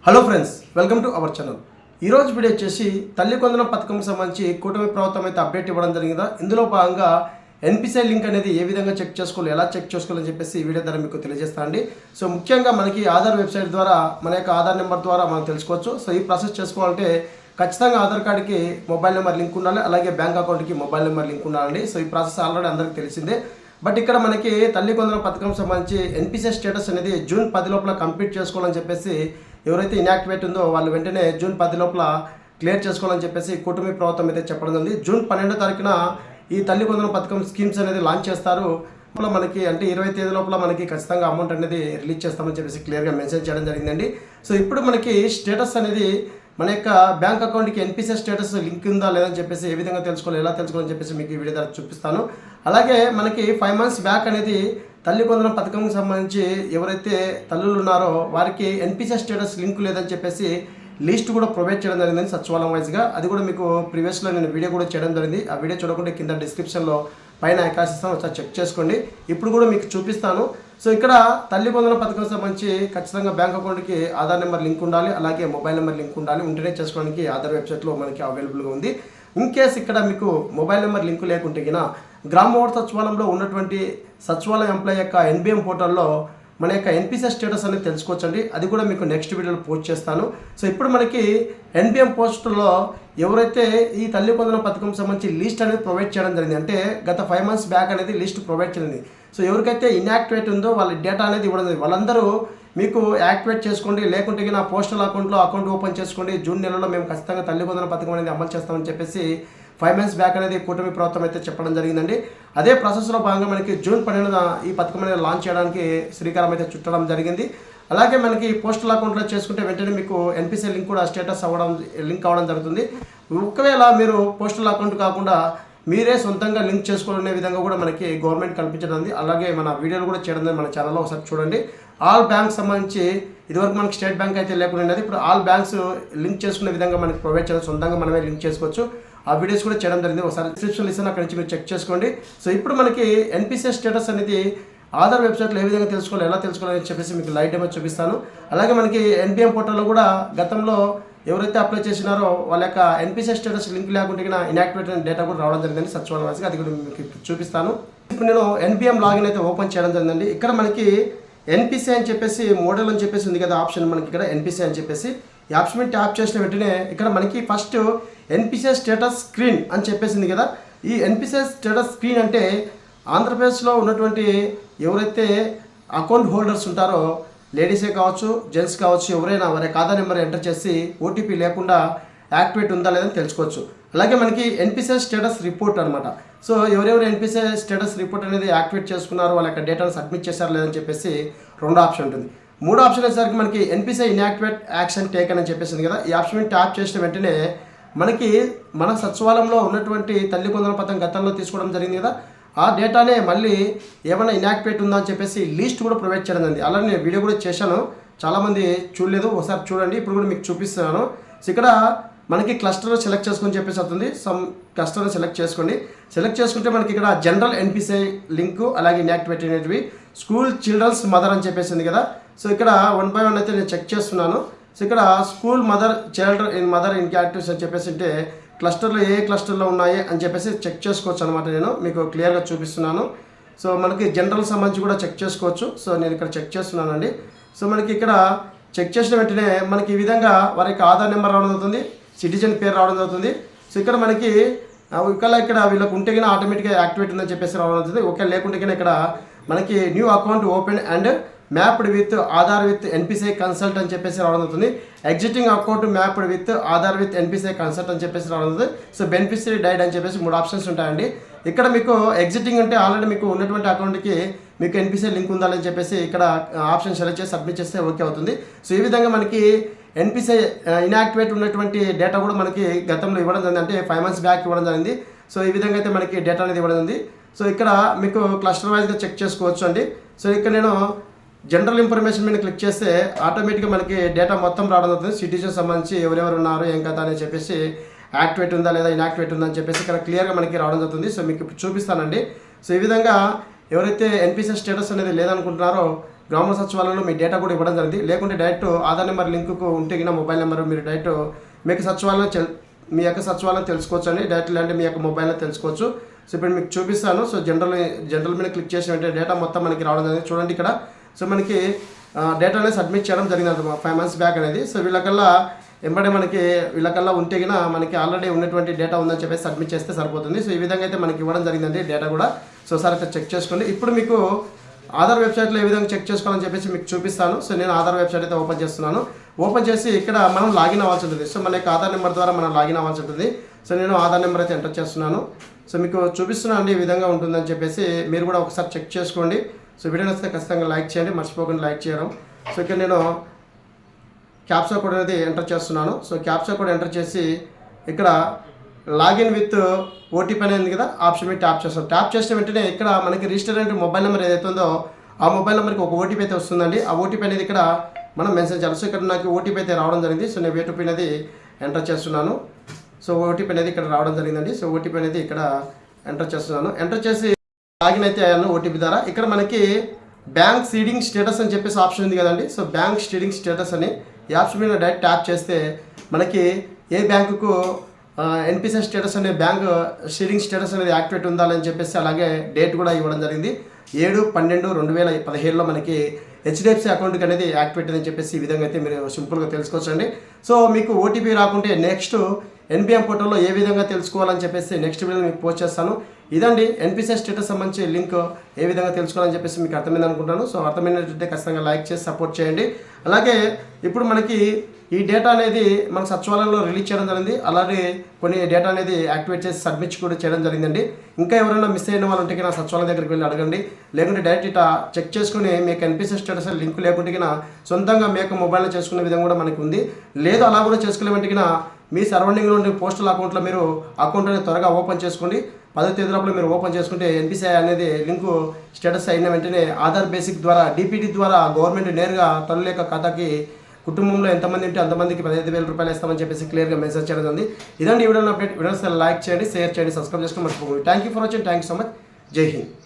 Hello friends, welcome to our channel. ఈరోజు video వచ్చేసి తల్లి కొందన పథకం సంబంధించి కూటమి ప్రభుత్వం అయితే అప్డేట్ ఇవ్వడం జరిగిందా. ఇందులో భాగంగా ఎన్పిసిఐ లింక్ అనేది ఏ విధంగా చెక్ చేసుకోవాలి, ఎలా చెక్ చేసుకోవాలని చెప్పేసి ఈ వీడియో ద్వారా మీకు తెలియజేస్తా అండి. సో ముఖ్యంగా మనకి ఆధార్ వెబ్సైట్ ద్వారా మన యొక్క ఆధార్ నెంబర్ ద్వారా మనం తెలుసుకోవచ్చు. సో ఈ ప్రాసెస్ చేసుకోవాలంటే ఖచ్చితంగా ఆధార్ కార్డుకి మొబైల్ నెంబర్ లింక్ ఉండాలి, అలాగే బ్యాంక్ అకౌంట్కి మొబైల్ నెంబర్ లింక్ ఉండాలండి. సో ఈ ప్రాసెస్ ఆల్రెడీ అందరికీ తెలిసిందే. బట్ ఇక్కడ మనకి తల్లి కొందన పథకం సంబంధించి ఎన్పిసిఐ స్టేటస్ అనేది జూన్ 10 లోపల కంప్లీట్ చేసుకోవాలని చెప్పేసి ఎవరైతే ఇన్యాక్టివేట్ ఉందో వాళ్ళు వెంటనే జూన్ 10 లోపల క్లియర్ చేసుకోవాలని చెప్పేసి కూటమి ప్రభుత్వం అయితే చెప్పడం ఉంది. జూన్ 12వ తారీఖున ఈ తల్లి కొందన పథకం స్కీమ్స్ అనేది లాంచ్ చేస్తారు. మనకి అంటే 20 తేదీ లోపల మనకి ఖచ్చితంగా అమౌంట్ అనేది రిలీజ్ చేస్తామని చెప్పేసి క్లియర్గా మెన్షన్ చేయడం జరిగిందండి. సో ఇప్పుడు మనకి స్టేటస్ అనేది మన యొక్క బ్యాంక్ అకౌంట్కి ఎన్పిసిఐ స్టేటస్ లింక్ ఉందా లేదని చెప్పేసి ఏ విధంగా తెలుసుకోవాలి, ఎలా తెలుసుకోవాలని చెప్పేసి మీకు ఈ వీడియో ద్వారా చూపిస్తాను. అలాగే మనకి 5 months బ్యాక్ అనేది తల్లి కొందన పథకంకి సంబంధించి ఎవరైతే తల్లులు ఉన్నారో వారికి ఎన్పిసిఐ స్టేటస్ లింక్ లేదని చెప్పేసి లిస్ట్ కూడా ప్రొవైడ్ చేయడం జరిగింది సచివాలయం వైజ్గా. అది కూడా మీకు ప్రీవియస్లో నేను వీడియో కూడా చేయడం జరిగింది. ఆ వీడియో చూడకుంటే కింద డిస్క్రిప్షన్లో పైన ఐకాసిస్తాను, ఒకసారి చెక్ చేసుకోండి. ఇప్పుడు కూడా మీకు చూపిస్తాను. సో ఇక్కడ తల్లి కొందన పథకం సంబంధించి ఖచ్చితంగా బ్యాంక్ అకౌంట్కి ఆధార్ నెంబర్ లింక్ ఉండాలి, అలాగే మొబైల్ నెంబర్ లింక్ ఉండాలి. ఉంటేనే చేసుకోవడానికి ఆధార్ వెబ్సైట్లో మనకి అవైలబుల్గా ఉంది. ఇన్ కేస్ ఇక్కడ మీకు మొబైల్ నెంబర్ లింక్ లేకుంటే కినా గ్రామ వార్డు సచివాలయంలో ఉన్నటువంటి సచివాలయ ఎంప్లాయ్ యొక్క ఎన్బిఎం పోర్టల్లో మన యొక్క ఎన్పిసిఐ స్టేటస్ అనేది తెలుసుకోవచ్చండి. అది కూడా మీకు నెక్స్ట్ వీడియోలో పోస్ట్ చేస్తాను. సో ఇప్పుడు మనకి ఎన్బిఎం పోస్టుల్లో ఎవరైతే ఈ తల్లి కొందన పథకం సంబంధించి లిస్ట్ అనేది ప్రొవైడ్ చేయడం జరిగింది, అంటే గత 5 months బ్యాక్ అనేది లిస్ట్ ప్రొవైడ్ చేయండి. సో ఎవరికైతే ఇన్యాక్టివేట్ ఉందో వాళ్ళ డేటా అనేది ఇవ్వడం జరిగింది. వాళ్ళందరూ మీకు యాక్టివేట్ చేసుకోండి, లేకుంటే నా పోస్టల్ అకౌంట్లో అకౌంట్ ఓపెన్ చేసుకోండి. జూన్ నెలలో మేము ఖచ్చితంగా తల్లి కొందన పథకం అనేది అమలు చేస్తామని చెప్పేసి 5 months బ్యాక్ అనేది కూటమి ప్రభుత్వం అయితే చెప్పడం జరిగిందండి. అదే ప్రాసెస్లో భాగంగా మనకి జూన్ 12న ఈ పథకం అనేది లాంచ్ చేయడానికి శ్రీకారం అయితే చుట్టడం జరిగింది. అలాగే మనకి పోస్టల్ అకౌంట్లో చేసుకుంటే వెంటనే మీకు ఎన్పిసిఐ లింక్ కూడా స్టేటస్ లింక్ అవ్వడం జరుగుతుంది. ఒకవేళ మీరు పోస్టల్ అకౌంట్ కాకుండా మీరే సొంతంగా లింక్ చేసుకునే విధంగా కూడా మనకి గవర్నమెంట్ కల్పించడం. అలాగే మన వీడియోలు కూడా చేయడం మన ఛానల్లో ఒకసారి చూడండి. ఆల్ బ్యాంక్స్ సంబంధించి ఇదివరకు మనకి స్టేట్ బ్యాంక్ అయితే లేకుండా ఇప్పుడు ఆల్ బ్యాంక్స్ లింక్ చేసుకునే విధంగా మనకి ప్రొవైడ్ చేయడం, సొంతంగా మనమే లింక్ చేసుకోవచ్చు. ఆ వీడియోస్ కూడా చేయడం జరిగింది. ఒకసారి డిస్క్రిప్షన్లో ఇస్తాను, అక్కడి నుంచి మీరు చెక్ చేసుకోండి. సో ఇప్పుడు మనకి ఎన్పిసిఐ స్టేటస్ అనేది ఆధార్ వెబ్సైట్లో ఏ విధంగా తెలుసుకోవాలి, ఎలా తెలుసుకోవాలని చెప్పేసి మీకు లైవ్ డెమో చూపిస్తాను. అలాగే మనకి ఎన్పిఎం పోర్టల్లో కూడా గతంలో ఎవరైతే అప్లై చేసినారో వాళ్ళ యొక్క ఎన్పిసిఐ స్టేటస్ లింక్ లేకుంటే ఇన్యాక్టివేట్ అయిన డేటా కూడా రావడం జరిగింది సచివాలయం వైజ్గా. అది కూడా మీకు చూపిస్తాను. ఇప్పుడు నేను ఎన్పిఎం లాగిన్ అయితే ఓపెన్ చేయడం జరిగిందండి. ఇక్కడ మనకి ఎన్పిసిఐ అని చెప్పేసి మోడల్ అని చెప్పేసి ఉంది కదా ఆప్షన్, మనకి ఇక్కడ ఎన్పిసిఐ అని చెప్పేసి ఈ ఆప్షన్ మీద ట్యాప్ చేసిన వెంటనే ఇక్కడ మనకి ఫస్ట్ ఎన్పిసిఐ స్టేటస్ స్క్రీన్ అని చెప్పేసింది కదా. ఈ ఎన్పిసిఐ స్టేటస్ స్క్రీన్ అంటే ఆంధ్రప్రదేశ్లో ఉన్నటువంటి ఎవరైతే అకౌంట్ హోల్డర్స్ ఉంటారో లేడీసే కావచ్చు, జెంట్స్ కావచ్చు, ఎవరైనా వారి ఆధార్ నెంబర్ ఎంటర్ చేసి ఓటీపీ లేకుండా యాక్టివేట్ ఉందా లేదని తెలుసుకోవచ్చు. అలాగే మనకి ఎన్పిసిఐ స్టేటస్ రిపోర్ట్ అనమాట. సో ఎవరెవరు ఎన్పిసిఐ స్టేటస్ రిపోర్ట్ అనేది యాక్టివేట్ చేసుకున్నారు, వాళ్ళ యొక్క డేటాను సబ్మిట్ చేశారు లేదని చెప్పేసి 2వ ఆప్షన్ ఉంటుంది. 3వ ఆప్షన్ వచ్చేసరికి మనకి ఎన్పిసిఐ ఇన్యాక్టివేట్ యాక్షన్ టేకన్ అని చెప్పేసింది కదా. ఈ ఆప్షన్ మీద ట్యాప్ చేసిన వెంటనే మనకి మన సచివాలయంలో ఉన్నటువంటి తల్లి కొందన పథకం గతంలో తీసుకోవడం జరిగింది కదా, ఆ డేటానే మళ్ళీ ఏమైనా ఇన్యాక్టివేట్ ఉందా అని చెప్పేసి లిస్ట్ కూడా ప్రొవైడ్ చేయడం జరిగింది. అలానే నేను వీడియో కూడా చేశాను, చాలామంది చూడలేదు, ఒకసారి చూడండి. ఇప్పుడు కూడా మీకు చూపిస్తున్నాను. సో ఇక్కడ మనకి క్లస్టర్ సెలెక్ట్ చేసుకొని చెప్పేసి అవుతుంది. సమ్ క్లస్టర్ సెలెక్ట్ చేసుకోండి. సెలెక్ట్ చేసుకుంటే మనకి ఇక్కడ జనరల్ ఎన్పిసిఐ లింకు, అలాగే ఇన్యాక్టివేట్ అనేటివి స్కూల్ చిల్డ్రన్స్ మదర్ అని చెప్పేసింది కదా. సో ఇక్కడ 1 by 1 అయితే నేను చెక్ చేస్తున్నాను. సో ఇక్కడ స్కూల్ మదర్ మదర్ ఇన్యాక్టివ్స్ అని చెప్పేసి అంటే క్లస్టర్లో ఏ క్లస్టర్లో ఉన్నాయి అని చెప్పేసి చెక్ చేసుకోవచ్చు అనమాట. నేను మీకు క్లియర్గా చూపిస్తున్నాను. సో మనకి జనరల్ సంబంధించి కూడా చెక్ చేసుకోవచ్చు. సో నేను ఇక్కడ చెక్ చేస్తున్నానండి. సో మనకి ఇక్కడ చెక్ చేసిన వెంటనే మనకి ఈ విధంగా వారి యొక్క ఆధార్ నెంబర్ రావడం అవుతుంది, సిటిజన్ పేరు రావడం అవుతుంది. సో ఇక్కడ మనకి ఇక్కడ వీళ్ళకి ఉంటే కన్నా ఆటోమేటిక్గా యాక్టివేట్ ఉందని చెప్పేసి రావడం అవుతుంది. ఒకవేళ లేకుంటే కన్నా ఇక్కడ మనకి new account open and mapped with Aadhaar with NPCI consult అని చెప్పేసి రావడం అవుతుంది. Exiting account mapped with Aadhaar with NPCI consult అని చెప్పేసి రావడం అవుతుంది. సో బెనిఫిషరీ డైడ్ అని చెప్పేసి 3 ఆప్షన్స్ ఉంటాయండి. ఇక్కడ మీకు ఎగ్జిటింగ్ అంటే ఆల్రెడీ మీకు ఉన్నటువంటి అకౌంట్కి మీకు ఎన్పిసిఐ లింక్ ఉండాలని చెప్పేసి ఇక్కడ ఆప్షన్ సెలెక్ట్ చేసి సబ్మిట్ చేస్తే ఓకే అవుతుంది. సో ఈ విధంగా మనకి ఎన్పిసిఐ ఇన్యాక్టివేట్ ఉన్నటువంటి డేటా కూడా మనకి గతంలో ఇవ్వడం జరిగింది, అంటే 5 months బ్యాక్ ఇవ్వడం జరిగింది. సో ఈ విధంగా అయితే మనకి డేటా అనేది ఇవ్వడం ఉంది. సో ఇక్కడ మీకు క్లస్టర్ వైజ్గా చెక్ చేసుకోవచ్చు అండి. సో ఇక్కడ నేను జనరల్ ఇన్ఫర్మేషన్ మీద క్లిక్ చేస్తే ఆటోమేటిక్గా మనకి డేటా మొత్తం రావడం అవుతుంది. సిటిజన్ సంబంధించి ఎవరెవరు ఉన్నారు, ఏం కదా అని చెప్పేసి యాక్టివేట్ ఉందా లేదా ఇన్యాక్టివేట్ ఉందా అని చెప్పేసి ఇక్కడ క్లియర్గా మనకి రావడం జరుగుతుంది. సో మీకు ఇప్పుడు చూపిస్తానండి. సో ఈ విధంగా ఎవరైతే ఎన్పిసిఐ స్టేటస్ అనేది లేదనుకుంటున్నారో గ్రామ సచివాలయంలో మీ డేటా కూడా ఇవ్వడం జరిగింది. లేకుంటే డైరెక్ట్ ఆధార్ నెంబర్ లింకుకు ఉంటే కింద మొబైల్ నెంబర్ మీరు డైరెక్ట్ మీకు మీ యొక్క సచివాలయం తెలుసుకోవచ్చు అండి. డైరెక్ట్ లేదంటే మీ యొక్క మొబైల్లో తెలుసుకోవచ్చు. సో ఇప్పుడు మీకు చూపిస్తాను. సో జనరల్ మీద క్లిక్ చేసి వెంటనే డేటా మొత్తం మనకి రావడం జరిగింది. చూడండి ఇక్కడ. సో మనకి డేటా అనేది సబ్మిట్ చేయడం జరిగింది 5 months బ్యాక్ అనేది. సో వీళ్ళకల్లా ఉంటే కినా మనకి ఆల్రెడీ ఉన్నటువంటి డేటా ఉందని చెప్పేసి సబ్మిట్ చేస్తే సరిపోతుంది. సో ఈ విధంగా అయితే మనకి ఇవ్వడం జరిగిందండి డేటా కూడా. సో సార్ అయితే చెక్ చేసుకోండి. ఇప్పుడు మీకు ఆధార్ వెబ్సైట్లో ఏ విధంగా చెక్ చేసుకోవాలని చెప్పేసి మీకు చూపిస్తాను. సో నేను ఆధార్ వెబ్సైట్ అయితే ఓపెన్ చేస్తున్నాను. ఓపెన్ చేసి ఇక్కడ మనం లాగిన్ అవ్వాల్సి ఉంటుంది. సో మన యొక్క ఆధార్ నెంబర్ ద్వారా మనం లాగిన్ అవ్వాల్సి ఉంటుంది. సో నేను ఆధార్ నెంబర్ అయితే ఎంటర్ చేస్తున్నాను. సో మీకు చూపిస్తున్నాను అండి ఈ విధంగా ఉంటుందని చెప్పేసి మీరు కూడా ఒకసారి చెక్ చేసుకోండి. సో వీడియో నచ్చితే ఖచ్చితంగా లైక్ చేయండి, మర్చిపోకుండా లైక్ చేయడం. సో ఇక్కడ నేను క్యాప్చా కోడ్ అనేది ఎంటర్ చేస్తున్నాను. సో క్యాప్చా కోడ్ ఎంటర్ చేసి ఇక్కడ లాగిన్ విత్ ఓటీపీ అనేది కదా ఆప్షన్ మీద ట్యాప్ చేస్తాం. ట్యాప్ చేసిన వెంటనే ఇక్కడ మనకి రిజిస్టర్ అయిన మొబైల్ నెంబర్ ఏదైతే ఉందో ఆ మొబైల్ నెంబర్కి ఒక ఓటీపీ అయితే వస్తుందండి. ఆ ఓటీపీ అనేది ఇక్కడ మనం మెన్షన్ చేయాలి. సో ఇక్కడ నాకు ఓటీపీ అయితే రావడం జరిగింది. సో నేను ఓటీపీ అనేది ఎంటర్ చేస్తున్నాను. సో ఓటీపీ అనేది ఇక్కడ రావడం జరిగిందండి. సో ఓటీపీ అనేది ఇక్కడ ఎంటర్ చేస్తున్నాను. ఎంటర్ చేసి లాగిన్ అయితే అయ్యాను ఓటీపీ ద్వారా. ఇక్కడ మనకి బ్యాంక్ సీడింగ్ స్టేటస్ అని చెప్పేసి ఆప్షన్ ఉంది కదండి. సో బ్యాంక్ సీడింగ్ స్టేటస్ అని ఈ ఆప్షన్ మీద డైరెక్ట్ ట్యాప్ చేస్తే మనకి ఏ బ్యాంకుకు ఎన్పిసిఐ స్టేటస్ అనే బ్యాంక్ సీడింగ్ స్టేటస్ అనేది యాక్టివేట్ ఉండాలని చెప్పేసి అలాగే డేట్ కూడా ఇవ్వడం జరిగింది. 7/12/2017లో మనకి హెచ్డిఎఫ్సి అకౌంట్కి అనేది యాక్టివేట్ అని చెప్పేసి ఈ విధంగా అయితే మీరు సింపుల్గా తెలుసుకోవచ్చండి. సో మీకు ఓటీపీ రాకుంటే నెక్స్ట్ ఎన్పిఎం పోర్టల్లో ఏ విధంగా తెలుసుకోవాలని చెప్పేసి నెక్స్ట్ వీడియో మీకు పోస్ట్ చేస్తాను. ఇదండి ఎన్పిసిఐ స్టేటస్ సంబంధించి లింక్ ఏ విధంగా తెలుసుకోవాలని చెప్పేసి మీకు అర్థమైంది అనుకుంటాను. సో అర్థమైనట్లయితే ఖచ్చితంగా లైక్ చేసి సపోర్ట్ చేయండి. అలాగే ఇప్పుడు మనకి ఈ డేటా అనేది మన సచివాలయంలో రిలీజ్ చేయడం జరిగింది. అలాగే కొన్ని డేటా అనేది యాక్టివేట్ చేసి సబ్మిట్ కూడా చేయడం జరిగిందండి. ఇంకా ఎవరైనా మిస్ అయిన వాళ్ళు ఉంటే నా సచివాలయం దగ్గరికి వెళ్ళి అడగండి. లేకుంటే డైరెక్ట్ ఇట్లా చెక్ చేసుకుని మీకు ఎన్పిసిఐ స్టేటస్ లింక్ లేకుంటే సొంతంగా మీ యొక్క మొబైల్లో చేసుకునే విధంగా కూడా మనకు ఉంది. లేదు అలా కూడా చేసుకోలేమంటే మీ సరౌండింగ్లో ఉండే పోస్టల్ అకౌంట్లో మీరు అకౌంట్ అనేది త్వరగా ఓపెన్ చేసుకోండి. 10వ తేదీ లోపల మీరు ఓపెన్ చేసుకుంటే ఎన్పిసిఐ అనేది లింకు స్టేటస్ అయిన వెంటనే ఆధార్ బేసిక్ ద్వారా డిపిటీ ద్వారా గవర్నమెంట్ నేరుగా తల్లుల యొక్క ఖాతాకి కుటుంబంలో ఎంతమంది ఉంటే అంతమందికి 15,000 రూపాయలు ఇస్తామని చెప్పేసి క్లియర్గా మెసేజ్ చేయడం ఉంది. ఇదండి ఈ వీడియోలో అప్డేట్. వీడియోస్ లైక్ చేయండి, షేర్ చేయండి, సబ్స్క్రైబ్ చేసుకొని మర్చిపోకండి. Thank you for watching. Thank you so much. జై హింద్.